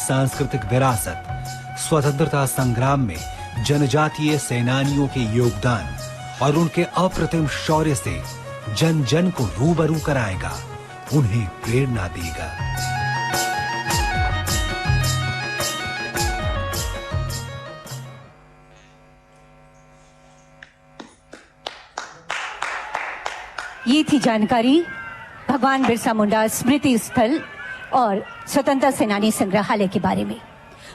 सांस्कृतिक विरासत, स्वतंत्रता संग्राम में जनजातीय सेनानियों के योगदान और उनके अप्रतिम शौर्य से जन जन को रूबरू कराएगा, उन्हें प्रेरणा देगा। ये थी जानकारी भगवान बिरसा मुंडा स्मृति स्थल और स्वतंत्रता सेनानी संग्रहालय के बारे में।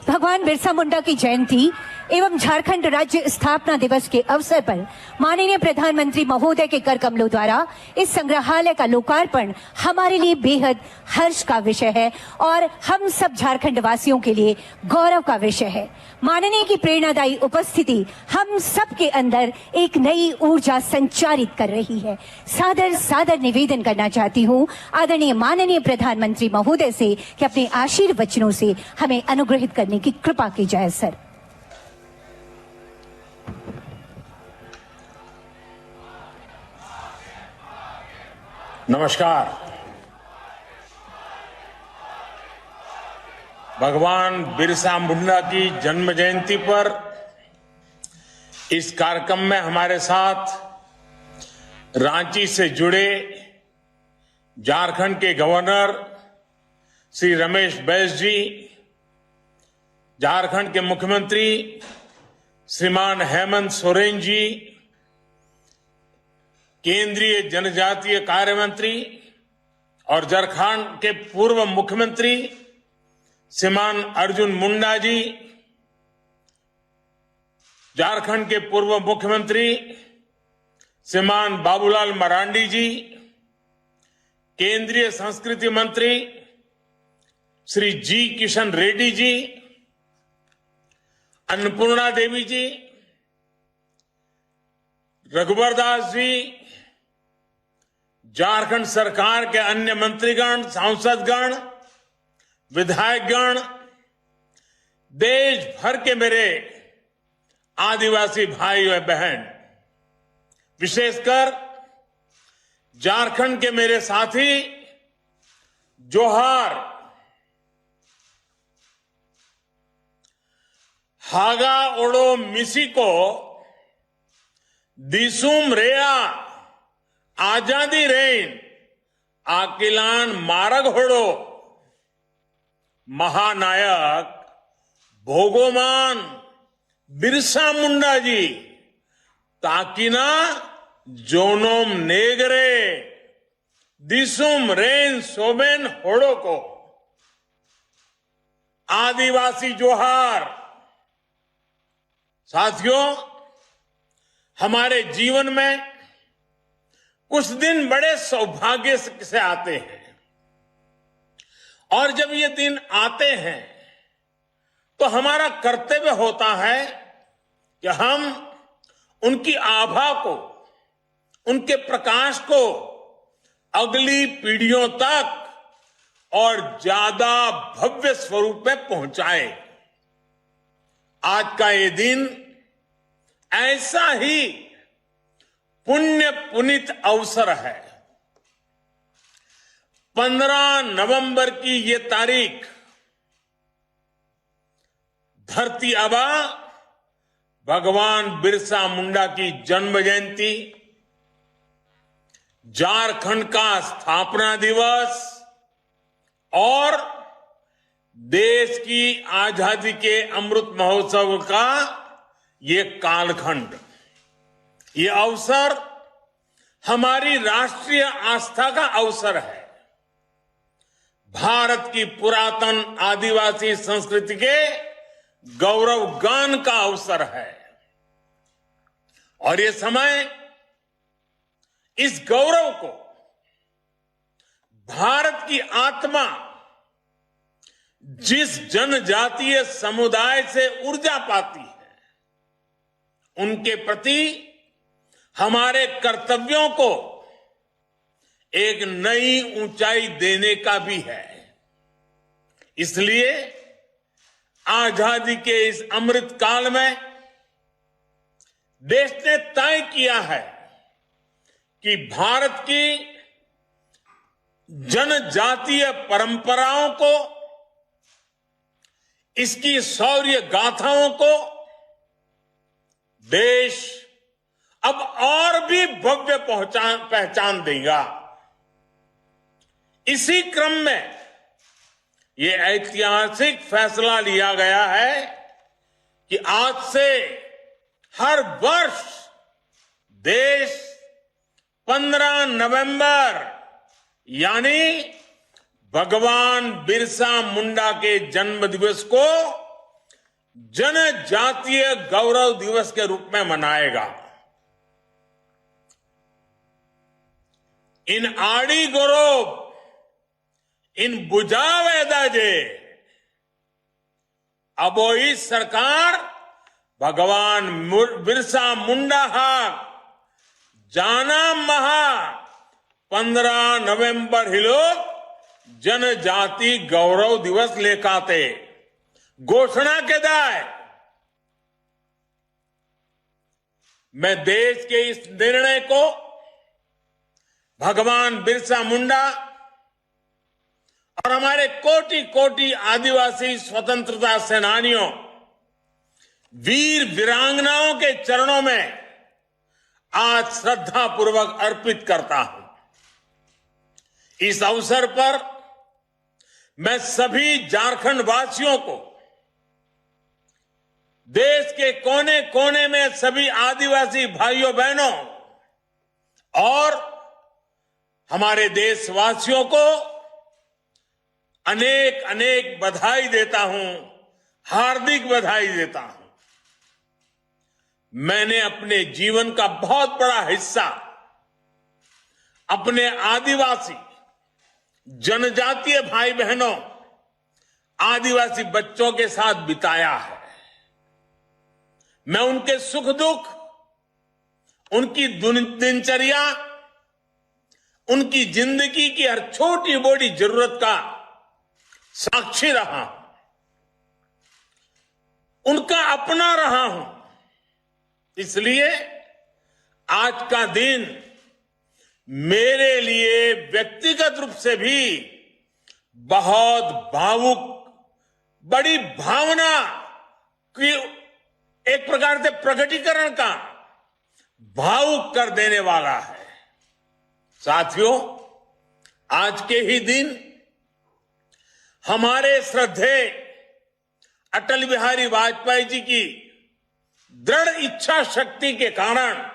भगवान बिरसा मुंडा की जयंती एवं झारखंड राज्य स्थापना दिवस के अवसर पर माननीय प्रधानमंत्री महोदय के कर कमलों द्वारा इस संग्रहालय का लोकार्पण हमारे लिए बेहद हर्ष का विषय है और हम सब झारखंड वासियों के लिए गौरव का विषय है। माननीय की प्रेरणादायी उपस्थिति हम सब के अंदर एक नई ऊर्जा संचारित कर रही है। सादर सादर निवेदन करना चाहती हूँ आदरणीय माननीय प्रधानमंत्री महोदय से कि अपने आशीर्वचनों से हमें अनुग्रहित करने की कृपा की जाए। सर, नमस्कार। भगवान बिरसा मुंडा की जन्म जयंती पर इस कार्यक्रम में हमारे साथ रांची से जुड़े झारखंड के गवर्नर श्री रमेश बैस जी, झारखंड के मुख्यमंत्री श्रीमान हेमंत सोरेन जी, केंद्रीय जनजातीय कार्य मंत्री और झारखंड के पूर्व मुख्यमंत्री श्रीमान अर्जुन मुंडा जी, झारखंड के पूर्व मुख्यमंत्री श्रीमान बाबूलाल मरांडी जी, केंद्रीय संस्कृति मंत्री श्री जी किशन रेड्डी जी, अन्नपूर्णा देवी जी, रघुवर दास जी, झारखंड सरकार के अन्य मंत्रीगण, सांसदगण, विधायकगण, देश भर के मेरे आदिवासी भाई और बहन, विशेषकर झारखंड के मेरे साथी, जोहार। हागा ओडो मिसिको दिसुम रेया आजादी रेन आकिलान मारग होड़ो महानायक भोगोमान बिरसा मुंडा जी ताकिना जोनोम नेगरे दिसुम रेन सोबेन होड़ो को। आदिवासी जोहार। साथियों, हमारे जीवन में कुछ दिन बड़े सौभाग्य से आते हैं और जब ये दिन आते हैं तो हमारा कर्तव्य होता है कि हम उनकी आभा को, उनके प्रकाश को अगली पीढ़ियों तक और ज्यादा भव्य स्वरूप में पहुंचाएं। आज का ये दिन ऐसा ही पुण्य पुनीत अवसर है। 15 नवंबर की ये तारीख धरती आबा भगवान बिरसा मुंडा की जन्म जयंती, झारखंड का स्थापना दिवस और देश की आजादी के अमृत महोत्सव का ये कालखंड, ये अवसर हमारी राष्ट्रीय आस्था का अवसर है। भारत की पुरातन आदिवासी संस्कृति के गौरव गान का अवसर है और ये समय इस गौरव को भारत की आत्मा जिस जनजातीय समुदाय से ऊर्जा पाती है, उनके प्रति हमारे कर्तव्यों को एक नई ऊंचाई देने का भी है। इसलिए आजादी के इस अमृत काल में देश ने तय किया है कि भारत की जनजातीय परंपराओं को इसकी शौर्य गाथाओं को देश अब और भी भव्य पहचान देगा। इसी क्रम में ये ऐतिहासिक फैसला लिया गया है कि आज से हर वर्ष देश 15 नवंबर यानी भगवान बिरसा मुंडा के जन्म दिवस को जनजातीय गौरव दिवस के रूप में मनाएगा। इन आड़ी गौरव इन बुझावे दाजे अबोई सरकार भगवान बिरसा मुंडा हाक जाना महा 15 नवंबर हिलो जनजाति गौरव दिवस लेकाते घोषणा के दाए। मैं देश के इस निर्णय को भगवान बिरसा मुंडा और हमारे कोटि कोटि आदिवासी स्वतंत्रता सेनानियों वीर वीरांगनाओं के चरणों में आज श्रद्धा पूर्वक अर्पित करता हूं। इस अवसर पर मैं सभी झारखंड वासियों को, देश के कोने कोने में सभी आदिवासी भाइयों बहनों और हमारे देशवासियों को अनेक अनेक बधाई देता हूं, हार्दिक बधाई देता हूं। मैंने अपने जीवन का बहुत बड़ा हिस्सा अपने आदिवासी जनजातीय भाई बहनों, आदिवासी बच्चों के साथ बिताया है। मैं उनके सुख दुख, उनकी दिनचर्या, उनकी जिंदगी की हर छोटी बड़ी जरूरत का साक्षी रहा हूं, उनका अपना रहा हूं। इसलिए आज का दिन मेरे लिए व्यक्तिगत रूप से भी बहुत भावुक, बड़ी भावना की एक प्रकार से प्रकटीकरण का भावुक कर देने वाला है। साथियों, आज के ही दिन हमारे श्रद्धेय अटल बिहारी वाजपेयी जी की दृढ़ इच्छा शक्ति के कारण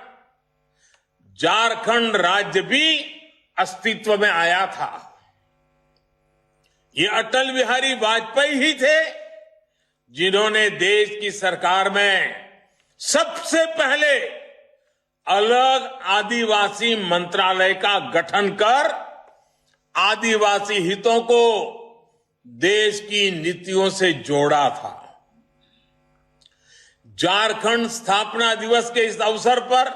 झारखंड राज्य भी अस्तित्व में आया था। ये अटल बिहारी वाजपेयी ही थे जिन्होंने देश की सरकार में सबसे पहले अलग आदिवासी मंत्रालय का गठन कर आदिवासी हितों को देश की नीतियों से जोड़ा था। झारखंड स्थापना दिवस के इस अवसर पर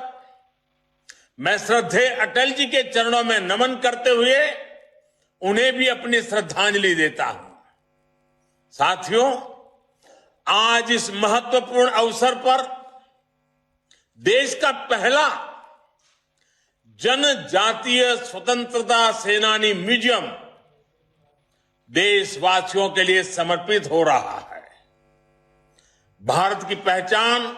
मैं श्रद्धेय अटल जी के चरणों में नमन करते हुए उन्हें भी अपनी श्रद्धांजलि देता हूं। साथियों, आज इस महत्वपूर्ण अवसर पर देश का पहला जनजातीय स्वतंत्रता सेनानी म्यूजियम देशवासियों के लिए समर्पित हो रहा है। भारत की पहचान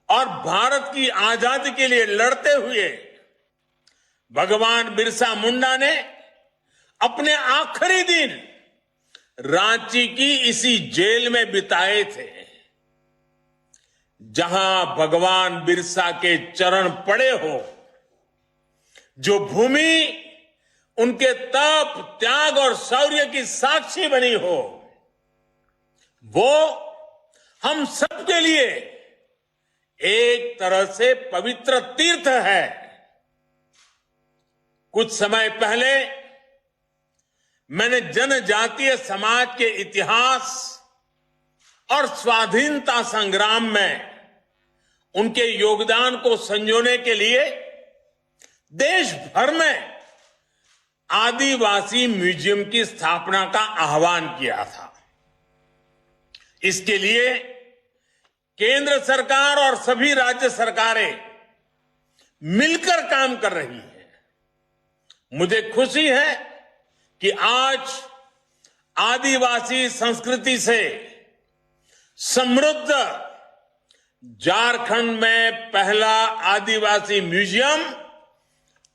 और भारत की आजादी के लिए लड़ते हुए भगवान बिरसा मुंडा ने अपने आखिरी दिन रांची की इसी जेल में बिताए थे, जहां भगवान बिरसा के चरण पड़े हो, जो भूमि उनके तप, त्याग और शौर्य की साक्षी बनी हो, वो हम सबके लिए एक तरह से पवित्र तीर्थ है। कुछ समय पहले मैंने जनजातीय समाज के इतिहास और स्वाधीनता संग्राम में उनके योगदान को संजोने के लिए देश भर में आदिवासी म्यूजियम की स्थापना का आह्वान किया था। इसके लिए केंद्र सरकार और सभी राज्य सरकारें मिलकर काम कर रही हैं। मुझे खुशी है कि आज आदिवासी संस्कृति से समृद्ध झारखंड में पहला आदिवासी म्यूजियम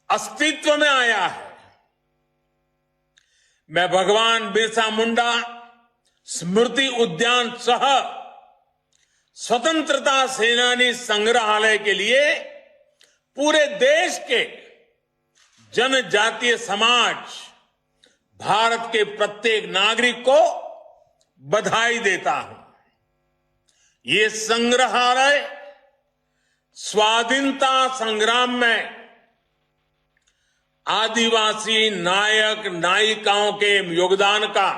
अस्तित्व में आया है। मैं भगवान बिरसा मुंडा स्मृति उद्यान सह स्वतंत्रता सेनानी संग्रहालय के लिए पूरे देश के जनजातीय समाज, भारत के प्रत्येक नागरिक को बधाई देता हूं। ये संग्रहालय स्वाधीनता संग्राम में आदिवासी नायक नायिकाओं के योगदान का,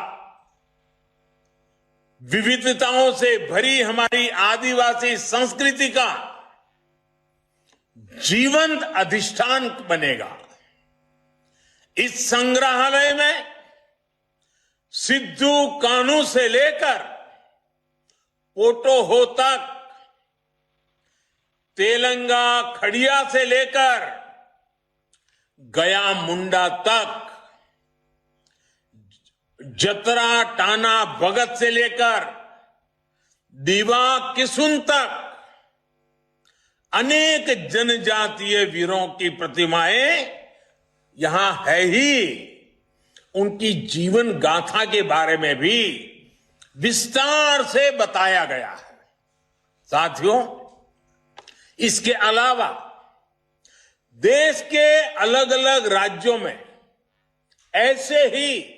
विविधताओं से भरी हमारी आदिवासी संस्कृति का जीवंत अधिष्ठान बनेगा। इस संग्रहालय में सिद्धू कान्हू से लेकर पोटोहो तक, तेलंगा खड़िया से लेकर गया मुंडा तक, जतरा टाना भगत से लेकर दीवा किसुन तक अनेक जनजातीय वीरों की प्रतिमाएं यहां है ही। उनकी जीवन गाथा के बारे में भी विस्तार से बताया गया है। साथियों, इसके अलावा देश के अलग अलग राज्यों में ऐसे ही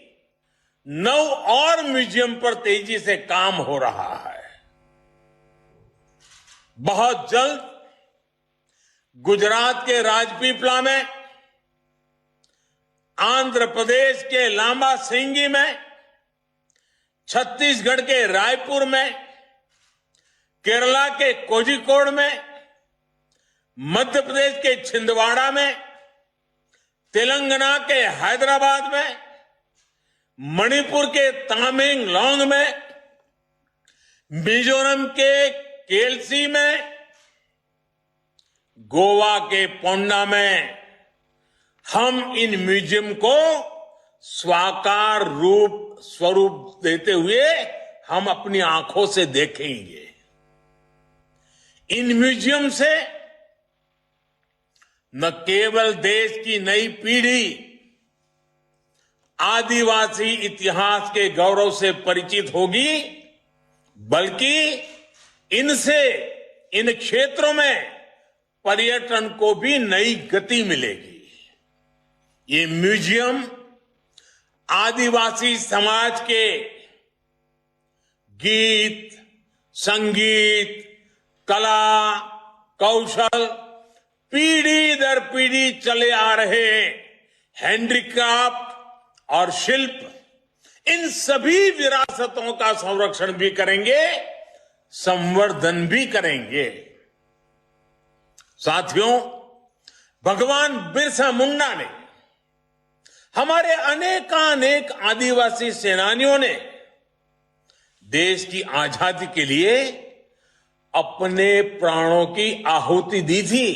9 और म्यूजियम पर तेजी से काम हो रहा है। बहुत जल्द गुजरात के राजपीपला में, आंध्र प्रदेश के लांबा सिंगी में, छत्तीसगढ़ के रायपुर में, केरला के कोझिकोड में, मध्य प्रदेश के छिंदवाड़ा में, तेलंगाना के हैदराबाद में, मणिपुर के तामेंगलोंग में, मिजोरम के केलसी में, गोवा के पोंडा में हम इन म्यूजियम को साकार स्वरूप देते हुए हम अपनी आंखों से देखेंगे। इन म्यूजियम से न केवल देश की नई पीढ़ी आदिवासी इतिहास के गौरव से परिचित होगी, बल्कि इनसे इन क्षेत्रों में पर्यटन को भी नई गति मिलेगी। ये म्यूजियम आदिवासी समाज के गीत, संगीत, कला, कौशल, पीढ़ी दर पीढ़ी चले आ रहे हैंडीक्राफ्ट और शिल्प, इन सभी विरासतों का संरक्षण भी करेंगे, संवर्धन भी करेंगे। साथियों, भगवान बिरसा मुंडा ने, हमारे अनेकानेक आदिवासी सेनानियों ने देश की आजादी के लिए अपने प्राणों की आहुति दी थी,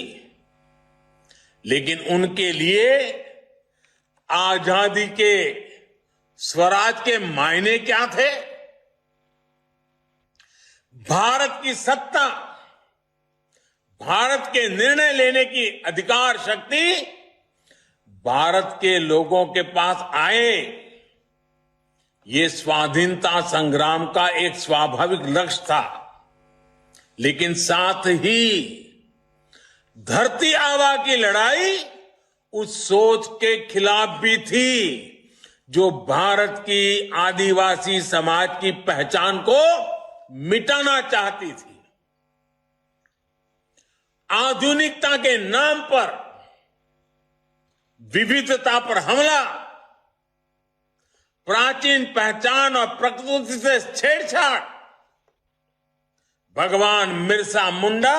लेकिन उनके लिए आजादी के, स्वराज के मायने क्या थे? भारत की सत्ता, भारत के निर्णय लेने की अधिकार शक्ति भारत के लोगों के पास आए, ये स्वाधीनता संग्राम का एक स्वाभाविक लक्ष्य था। लेकिन साथ ही धरती आबा की लड़ाई उस सोच के खिलाफ भी थी जो भारत की आदिवासी समाज की पहचान को मिटाना चाहती थी। आधुनिकता के नाम पर विविधता पर हमला, प्राचीन पहचान और प्रकृति से छेड़छाड़, भगवान बिरसा मुंडा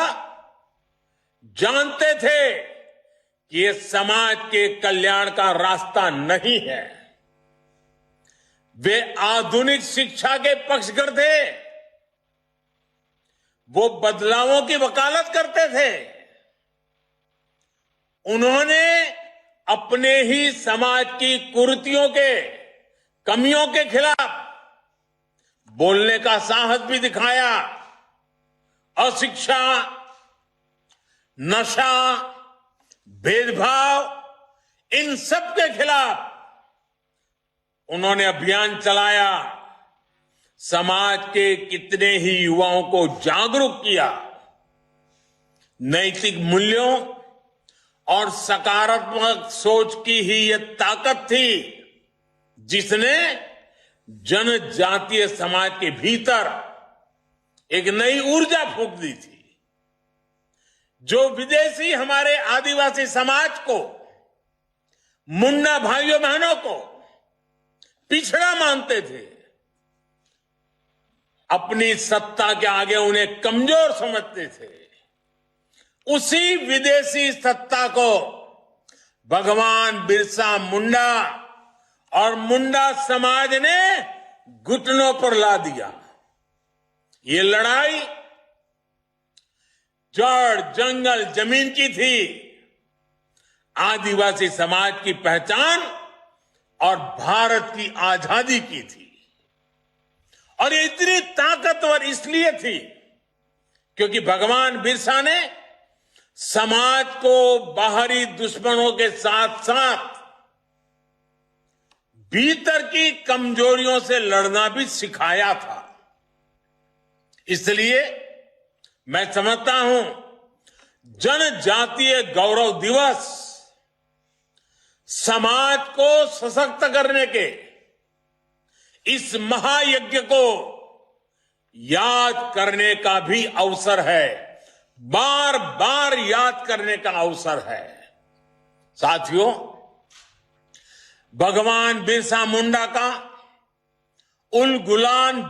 जानते थे कि ये समाज के कल्याण का रास्ता नहीं है। वे आधुनिक शिक्षा के पक्षधर थे, वो बदलावों की वकालत करते थे। उन्होंने अपने ही समाज की कुरीतियों के, कमियों के खिलाफ बोलने का साहस भी दिखाया। अशिक्षा, नशा, भेदभाव, इन सब के खिलाफ उन्होंने अभियान चलाया। समाज के कितने ही युवाओं को जागरूक किया। नैतिक मूल्यों और सकारात्मक सोच की ही यह ताकत थी जिसने जनजातीय समाज के भीतर एक नई ऊर्जा फूंक दी थी। जो विदेशी हमारे आदिवासी समाज को, मुन्ना भाइयों बहनों को पिछड़ा मानते थे, अपनी सत्ता के आगे उन्हें कमजोर समझते थे, उसी विदेशी सत्ता को भगवान बिरसा मुंडा और मुंडा समाज ने घुटनों पर ला दिया। ये लड़ाई जड़, जंगल, जमीन की थी। आदिवासी समाज की पहचान और भारत की आजादी की थी। और ये इतनी ताकतवर इसलिए थी क्योंकि भगवान बिरसा ने समाज को बाहरी दुश्मनों के साथ साथ भीतर की कमजोरियों से लड़ना भी सिखाया था। इसलिए मैं समझता हूं जनजातीय गौरव दिवस समाज को सशक्त करने के इस महायज्ञ को याद करने का भी अवसर है, बार बार याद करने का अवसर है। साथियों, भगवान बिरसा मुंडा का उलगुलान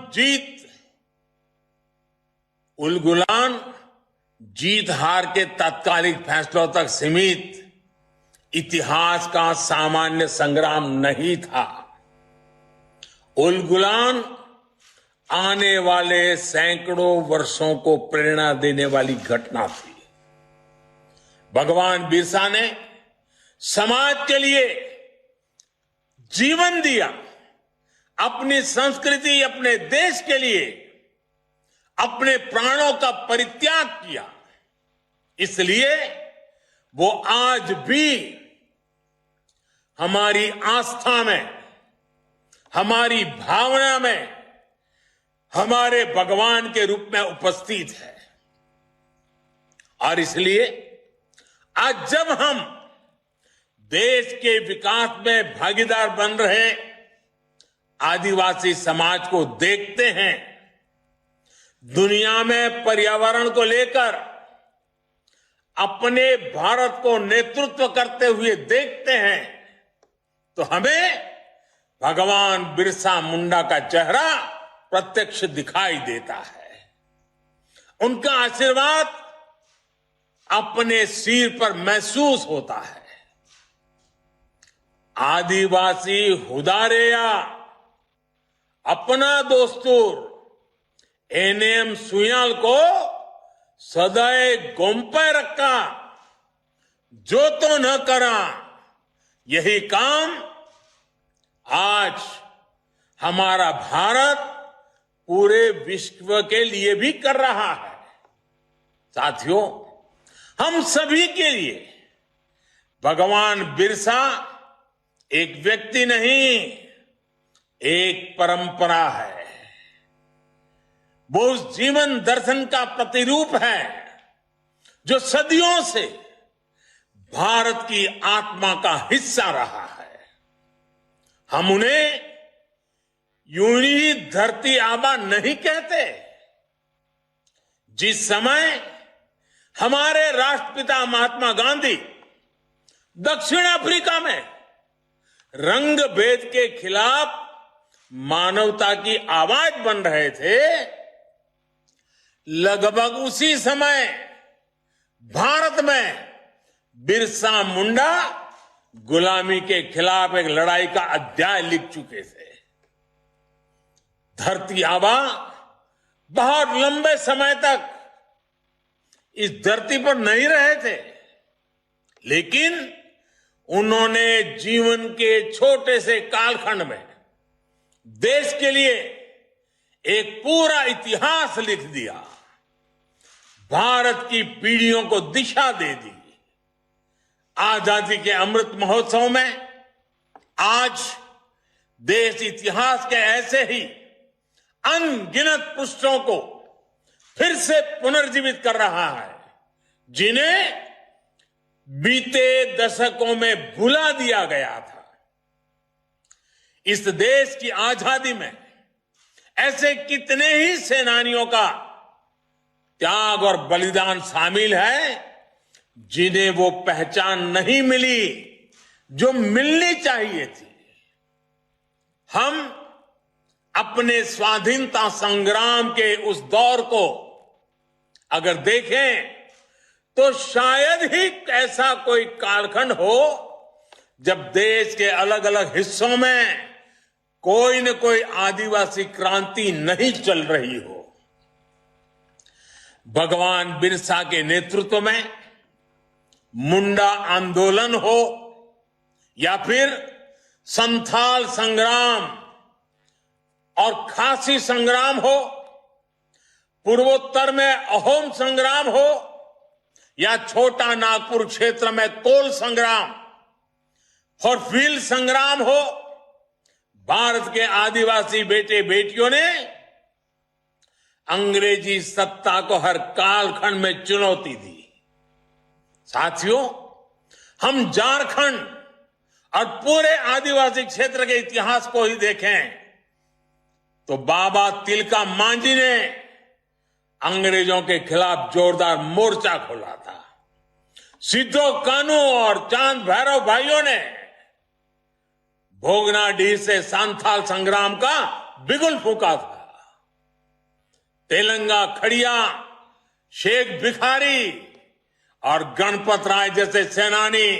जीत हार के तात्कालिक फैसलों तक सीमित इतिहास का सामान्य संग्राम नहीं था। उलगुलान आने वाले सैकड़ों वर्षों को प्रेरणा देने वाली घटना थी। भगवान बिरसा ने समाज के लिए जीवन दिया, अपनी संस्कृति, अपने देश के लिए अपने प्राणों का परित्याग किया। इसलिए वो आज भी हमारी आस्था में, हमारी भावना में, हमारे भगवान के रूप में उपस्थित है। और इसलिए आज जब हम देश के विकास में भागीदार बन रहे आदिवासी समाज को देखते हैं, दुनिया में पर्यावरण को लेकर अपने भारत को नेतृत्व करते हुए देखते हैं, तो हमें भगवान बिरसा मुंडा का चेहरा प्रत्यक्ष दिखाई देता है। उनका आशीर्वाद अपने सिर पर महसूस होता है। आदिवासी हुदारेया अपना दोस्तूर एनएम सुयाल को सदैव गोंपे रखा, जो तो न करा, यही काम आज हमारा भारत पूरे विश्व के लिए भी कर रहा है। साथियों, हम सभी के लिए भगवान बिरसा एक व्यक्ति नहीं, एक परंपरा है। वो उस जीवन दर्शन का प्रतिरूप है जो सदियों से भारत की आत्मा का हिस्सा रहा है। हम उन्हें यूं ही धरती आबा नहीं कहते। जिस समय हमारे राष्ट्रपिता महात्मा गांधी दक्षिण अफ्रीका में रंग भेद के खिलाफ मानवता की आवाज बन रहे थे, लगभग उसी समय भारत में बिरसा मुंडा गुलामी के खिलाफ एक लड़ाई का अध्याय लिख चुके थे। धरती आबा बहुत लंबे समय तक इस धरती पर नहीं रहे थे, लेकिन उन्होंने जीवन के छोटे से कालखंड में देश के लिए एक पूरा इतिहास लिख दिया, भारत की पीढ़ियों को दिशा दे दी। आजादी के अमृत महोत्सव में आज देश इतिहास के ऐसे ही अनगिनत पृष्ठों को फिर से पुनर्जीवित कर रहा है, जिन्हें बीते दशकों में भुला दिया गया था। इस देश की आजादी में ऐसे कितने ही सेनानियों का त्याग और बलिदान शामिल है, जिन्हें वो पहचान नहीं मिली जो मिलनी चाहिए थी। हम अपने स्वाधीनता संग्राम के उस दौर को अगर देखें तो शायद ही ऐसा कोई कालखंड हो जब देश के अलग अलग हिस्सों में कोई न कोई आदिवासी क्रांति नहीं चल रही हो। भगवान बिरसा के नेतृत्व में मुंडा आंदोलन हो या फिर संथाल संग्राम और खासी संग्राम हो, पूर्वोत्तर में अहोम संग्राम हो या छोटा नागपुर क्षेत्र में कोल संग्राम और फील्ड संग्राम हो, भारत के आदिवासी बेटे बेटियों ने अंग्रेजी सत्ता को हर कालखंड में चुनौती दी। साथियों, हम झारखंड और पूरे आदिवासी क्षेत्र के इतिहास को ही देखें तो बाबा तिलका मांझी ने अंग्रेजों के खिलाफ जोरदार मोर्चा खोला था। सिद्धो कानू और चांद भैरव भाइयों ने भोगनाडीह से सांथाल संग्राम का बिगुल फूंका था। तेलंगा खड़िया, शेख भिखारी और गणपत राय जैसे सेनानी,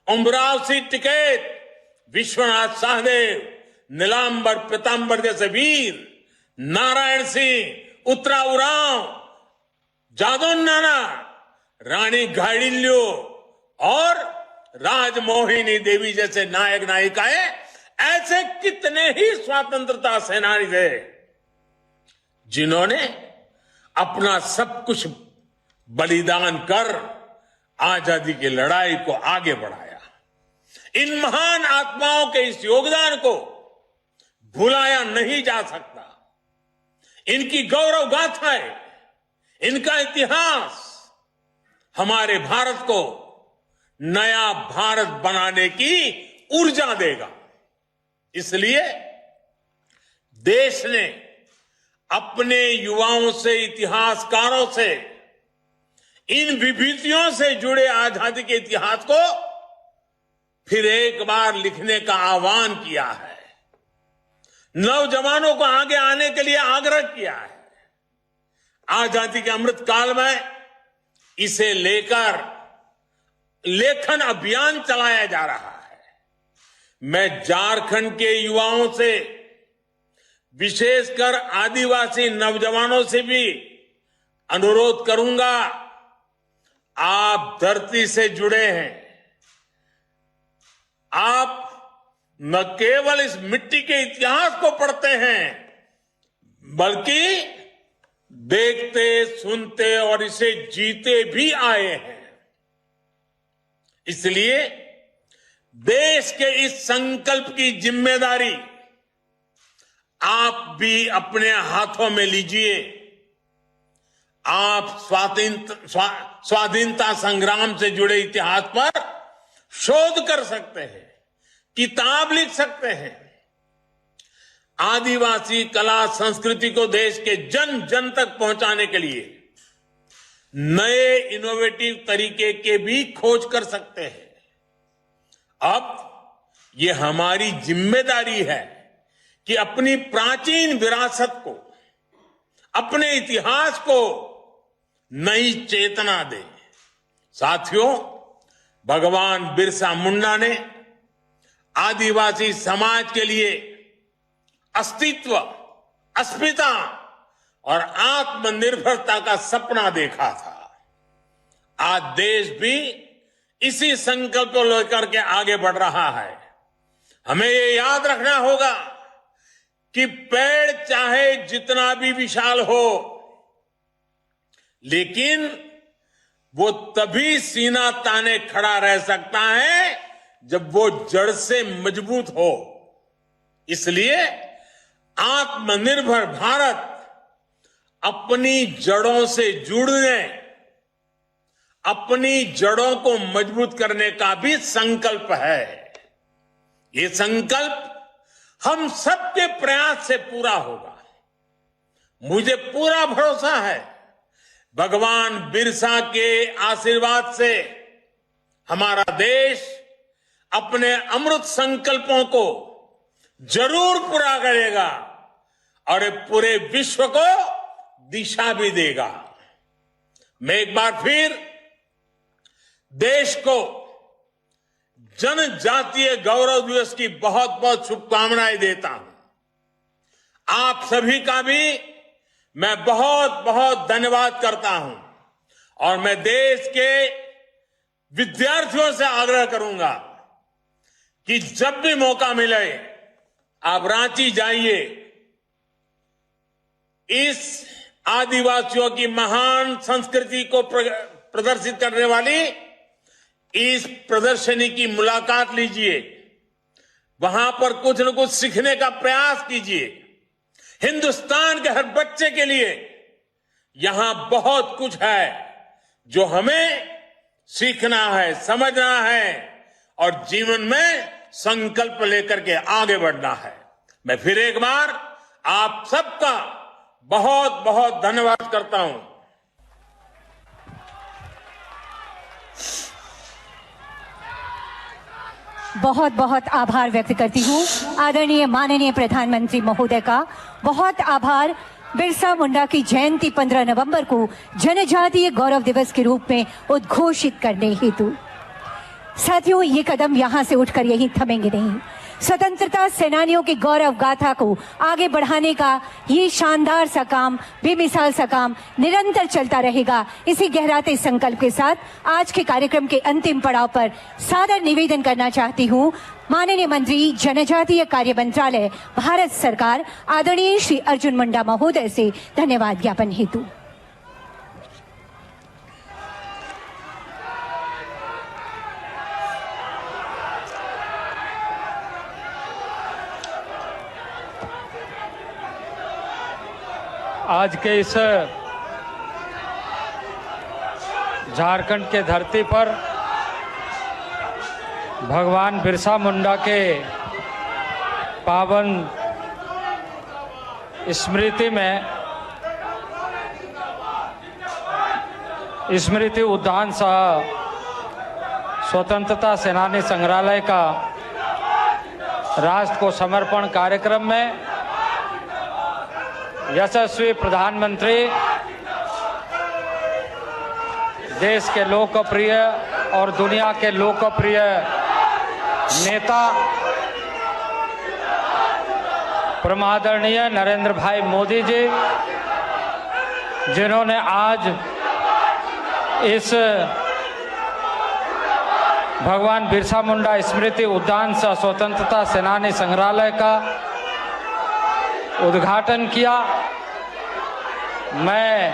उमराव सिंह टिकैत, विश्वनाथ सहदेव, नीलांबर पीतांबर जैसे वीर, नारायण सिंह, उतरा उरांव, जादोन नाना, रानी घाडिल्यो और राजमोहिनी देवी जैसे नायक नायिकाएं, ऐसे कितने ही स्वतंत्रता सेनानी थे जिन्होंने अपना सब कुछ बलिदान कर आजादी की लड़ाई को आगे बढ़ाया। इन महान आत्माओं के इस योगदान को भुलाया नहीं जा सकता। इनकी गौरव गाथाएं, इनका इतिहास हमारे भारत को नया भारत बनाने की ऊर्जा देगा। इसलिए देश ने अपने युवाओं से, इतिहासकारों से इन विभूतियों से जुड़े आजादी के इतिहास को फिर एक बार लिखने का आह्वान किया है। नौजवानों को आगे आने के लिए आग्रह किया है। आजादी के अमृत काल में इसे लेकर लेखन अभियान चलाया जा रहा है। मैं झारखंड के युवाओं से, विशेषकर आदिवासी नौजवानों से भी अनुरोध करूंगा, आप धरती से जुड़े हैं। आप न केवल इस मिट्टी के इतिहास को पढ़ते हैं, बल्कि देखते, सुनते और इसे जीते भी आए हैं। इसलिए देश के इस संकल्प की जिम्मेदारी आप भी अपने हाथों में लीजिए। आप स्वाधीनता संग्राम से जुड़े इतिहास पर शोध कर सकते हैं, किताब लिख सकते हैं। आदिवासी कला संस्कृति को देश के जन जन तक पहुंचाने के लिए नए इनोवेटिव तरीके के भी खोज कर सकते हैं। अब ये हमारी जिम्मेदारी है कि अपनी प्राचीन विरासत को, अपने इतिहास को नई चेतना दें। साथियों, भगवान बिरसा मुंडा ने आदिवासी समाज के लिए अस्तित्व, अस्मिता और आत्मनिर्भरता का सपना देखा था। आज देश भी इसी संकल्प को लेकर के आगे बढ़ रहा है। हमें ये याद रखना होगा कि पेड़ चाहे जितना भी विशाल हो, लेकिन वो तभी सीना ताने खड़ा रह सकता है जब वो जड़ से मजबूत हो। इसलिए आत्मनिर्भर भारत अपनी जड़ों से जुड़ने, अपनी जड़ों को मजबूत करने का भी संकल्प है। ये संकल्प हम सबके प्रयास से पूरा होगा। मुझे पूरा भरोसा है भगवान बिरसा के आशीर्वाद से हमारा देश अपने अमृत संकल्पों को जरूर पूरा करेगा और ये पूरे विश्व को दिशा भी देगा। मैं एक बार फिर देश को जनजातीय गौरव दिवस की बहुत बहुत शुभकामनाएं देता हूं। आप सभी का भी मैं बहुत बहुत धन्यवाद करता हूं और मैं देश के विद्यार्थियों से आग्रह करूंगा कि जब भी मौका मिले आप रांची जाइए। इस आदिवासियों की महान संस्कृति को प्रदर्शित करने वाली इस प्रदर्शनी की मुलाकात लीजिए, वहां पर कुछ न कुछ सीखने का प्रयास कीजिए। हिंदुस्तान के हर बच्चे के लिए यहां बहुत कुछ है जो हमें सीखना है, समझना है और जीवन में संकल्प लेकर के आगे बढ़ना है। मैं फिर एक बार आप सबका बहुत बहुत धन्यवाद करता हूं। बहुत बहुत आभार व्यक्त करती हूँ आदरणीय माननीय प्रधानमंत्री महोदय का। बहुत आभार। बिरसा मुंडा की जयंती 15 नवंबर को जनजातीय गौरव दिवस के रूप में उद्घोषित करने हेतु। साथियों, ये कदम यहां से उठकर यहीं थमेंगे नहीं। स्वतंत्रता सेनानियों की गौरव गाथा को आगे बढ़ाने का ये शानदार सा काम, बेमिसाल सा काम निरंतर चलता रहेगा। इसी गहराते संकल्प के साथ आज के कार्यक्रम के अंतिम पड़ाव पर सादर निवेदन करना चाहती हूँ माननीय मंत्री जनजातीय कार्य मंत्रालय भारत सरकार आदरणीय श्री अर्जुन मुंडा महोदय से धन्यवाद ज्ञापन हेतु। आज के इस झारखंड के धरती पर भगवान बिरसा मुंडा के पावन स्मृति में स्मृति उद्यान सह स्वतंत्रता सेनानी संग्रहालय का राष्ट्र को समर्पण कार्यक्रम में यशस्वी प्रधानमंत्री, देश के लोकप्रिय और दुनिया के लोकप्रिय नेता परमादरणीय नरेंद्र भाई मोदी जी, जिन्होंने आज इस भगवान बिरसा मुंडा स्मृति उद्यान सह स्वतंत्रता सेनानी संग्रहालय का उद्घाटन किया। मैं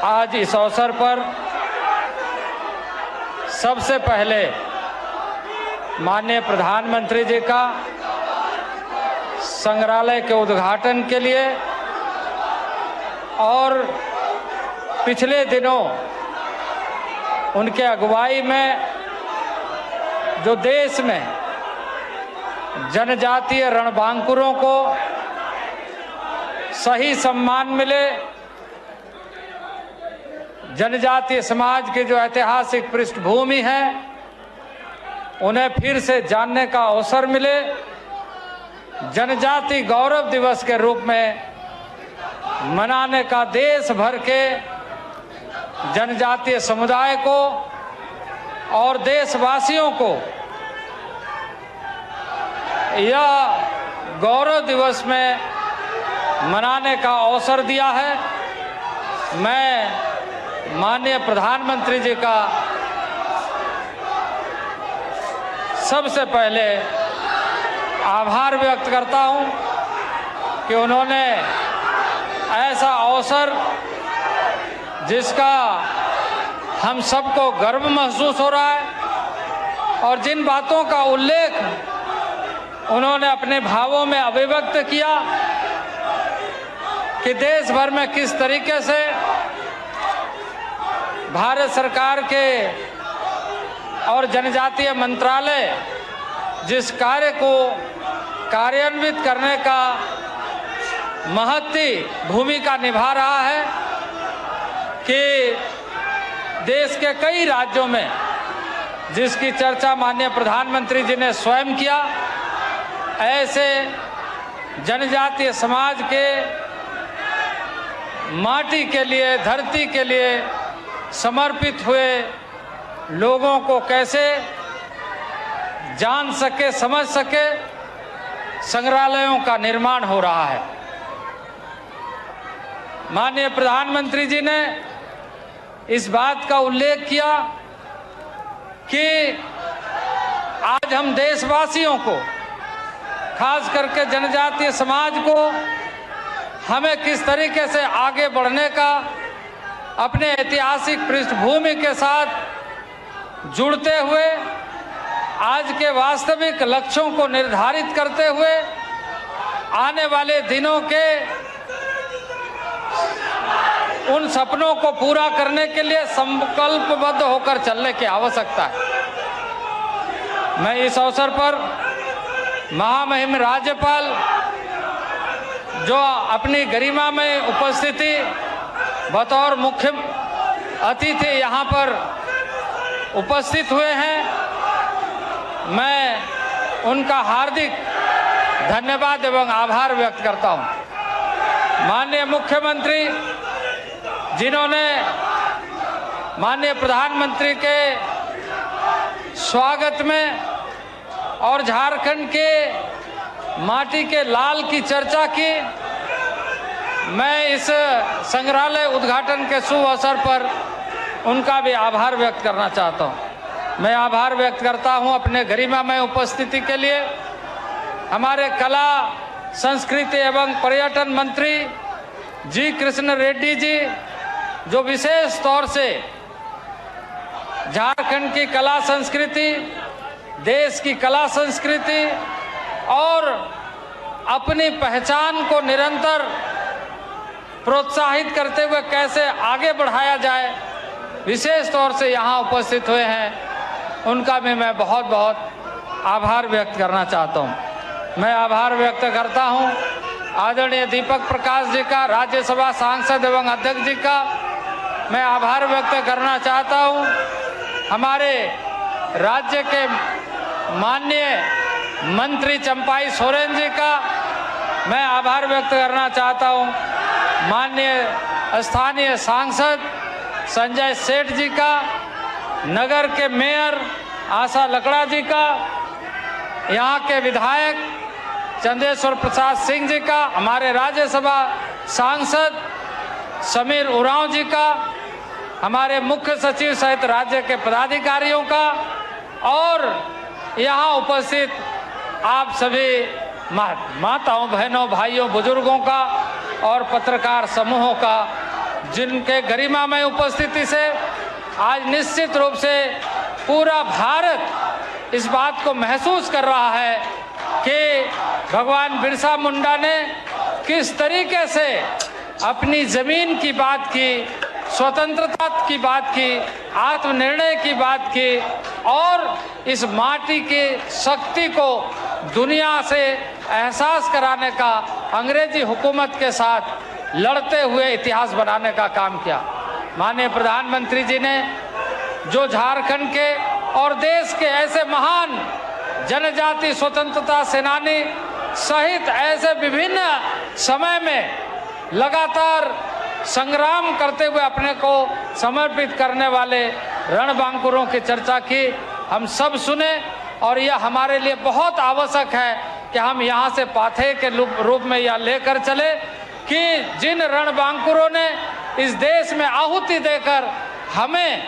आज इस अवसर पर सबसे पहले माननीय प्रधानमंत्री जी का संग्रहालय के उद्घाटन के लिए और पिछले दिनों उनके अगुवाई में जो देश में जनजातीय रणबांकुरों को सही सम्मान मिले, जनजातीय समाज के जो ऐतिहासिक पृष्ठभूमि है उन्हें फिर से जानने का अवसर मिले, जनजाति गौरव दिवस के रूप में मनाने का देश भर के जनजातीय समुदाय को और देशवासियों को यह गौरव दिवस में मनाने का अवसर दिया है। मैं माननीय प्रधानमंत्री जी का सबसे पहले आभार व्यक्त करता हूं कि उन्होंने ऐसा अवसर जिसका हम सबको गर्व महसूस हो रहा है और जिन बातों का उल्लेख उन्होंने अपने भावों में अभिव्यक्त किया कि देश भर में किस तरीके से भारत सरकार के और जनजातीय मंत्रालय जिस कार्य को कार्यान्वित करने का महत्वपूर्ण भूमिका निभा रहा है कि देश के कई राज्यों में जिसकी चर्चा माननीय प्रधानमंत्री जी ने स्वयं किया, ऐसे जनजातीय समाज के माटी के लिए, धरती के लिए समर्पित हुए लोगों को कैसे जान सके, समझ सके, संग्रहालयों का निर्माण हो रहा है। माननीय प्रधानमंत्री जी ने इस बात का उल्लेख किया कि आज हम देशवासियों को, खास करके जनजातीय समाज को, हमें किस तरीके से आगे बढ़ने का, अपने ऐतिहासिक पृष्ठभूमि के साथ जुड़ते हुए आज के वास्तविक लक्ष्यों को निर्धारित करते हुए आने वाले दिनों के उन सपनों को पूरा करने के लिए संकल्पबद्ध होकर चलने की आवश्यकता है। मैं इस अवसर पर महामहिम राज्यपाल जो अपनी गरिमा में उपस्थिति बतौर मुख्य अतिथि यहाँ पर उपस्थित हुए हैं, मैं उनका हार्दिक धन्यवाद एवं आभार व्यक्त करता हूँ। माननीय मुख्यमंत्री जिन्होंने माननीय प्रधानमंत्री के स्वागत में और झारखंड के माटी के लाल की चर्चा की, मैं इस संग्रहालय उद्घाटन के शुभ अवसर पर उनका भी आभार व्यक्त करना चाहता हूं। मैं आभार व्यक्त करता हूं अपने गरिमा में उपस्थिति के लिए हमारे कला, संस्कृति एवं पर्यटन मंत्री जी कृष्ण रेड्डी जी, जो विशेष तौर से झारखंड की कला संस्कृति, देश की कला संस्कृति और अपनी पहचान को निरंतर प्रोत्साहित करते हुए कैसे आगे बढ़ाया जाए, विशेष तौर से यहाँ उपस्थित हुए हैं, उनका भी मैं बहुत बहुत आभार व्यक्त करना चाहता हूँ। मैं आभार व्यक्त करता हूँ आदरणीय दीपक प्रकाश जी का, राज्यसभा सांसद एवं अध्यक्ष जी का मैं आभार व्यक्त करना चाहता हूँ। हमारे राज्य के माननीय मंत्री चंपाई सोरेन जी का मैं आभार व्यक्त करना चाहता हूँ। माननीय स्थानीय सांसद संजय सेठ जी का, नगर के मेयर आशा लकड़ा जी का, यहाँ के विधायक चंदेश्वर प्रसाद सिंह जी का, हमारे राज्यसभा सांसद समीर उरांव जी का, हमारे मुख्य सचिव सहित राज्य के पदाधिकारियों का और यहाँ उपस्थित आप सभी माताओं, बहनों, भाइयों, बुजुर्गों का और पत्रकार समूहों का, जिनके गरिमा में उपस्थिति से आज निश्चित रूप से पूरा भारत इस बात को महसूस कर रहा है कि भगवान बिरसा मुंडा ने किस तरीके से अपनी जमीन की बात की, स्वतंत्रता की बात की, आत्मनिर्णय की बात की और इस माटी की शक्ति को दुनिया से एहसास कराने का अंग्रेजी हुकूमत के साथ लड़ते हुए इतिहास बनाने का काम किया। माननीय प्रधानमंत्री जी ने जो झारखंड के और देश के ऐसे महान जनजाति स्वतंत्रता सेनानी सहित ऐसे विभिन्न समय में लगातार संग्राम करते हुए अपने को समर्पित करने वाले रणबांकुरों की चर्चा की, हम सब सुने और यह हमारे लिए बहुत आवश्यक है कि हम यहाँ से पाथे के रूप में यह लेकर चले कि जिन रणबांकुरों ने इस देश में आहुति देकर हमें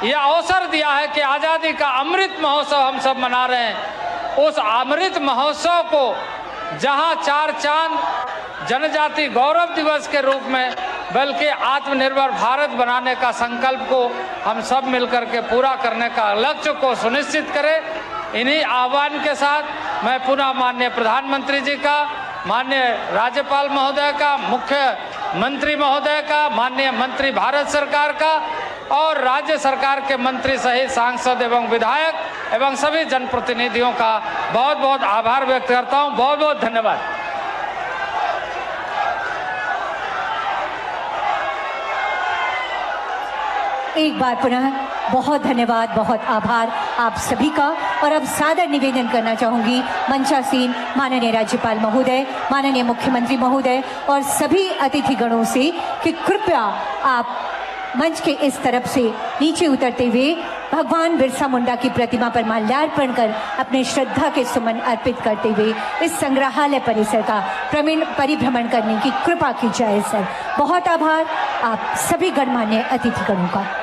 यह अवसर दिया है कि आज़ादी का अमृत महोत्सव हम सब मना रहे हैं, उस अमृत महोत्सव को जहां 4 चांद जनजाति गौरव दिवस के रूप में बल्कि आत्मनिर्भर भारत बनाने का संकल्प को हम सब मिलकर के पूरा करने का लक्ष्य को सुनिश्चित करें। इन्हीं आह्वान के साथ मैं पुनः माननीय प्रधानमंत्री जी का, माननीय राज्यपाल महोदय का, मुख्यमंत्री महोदय का, माननीय मंत्री भारत सरकार का और राज्य सरकार के मंत्री सहित सांसद एवं विधायक एवं सभी जनप्रतिनिधियों का बहुत बहुत आभार व्यक्त करता हूं। बहुत बहुत धन्यवाद। एक बार पुनः बहुत धन्यवाद, बहुत आभार आप सभी का। और अब सादर निवेदन करना चाहूंगी मंचासीन माननीय राज्यपाल महोदय, माननीय मुख्यमंत्री महोदय और सभी अतिथिगणों से कि कृपया आप मंच के इस तरफ से नीचे उतरते हुए भगवान बिरसा मुंडा की प्रतिमा पर माल्यार्पण कर अपने श्रद्धा के सुमन अर्पित करते हुए इस संग्रहालय परिसर का परिभ्रमण करने की कृपा की जाए। सर, बहुत आभार आप सभी गणमान्य अतिथिगणों का।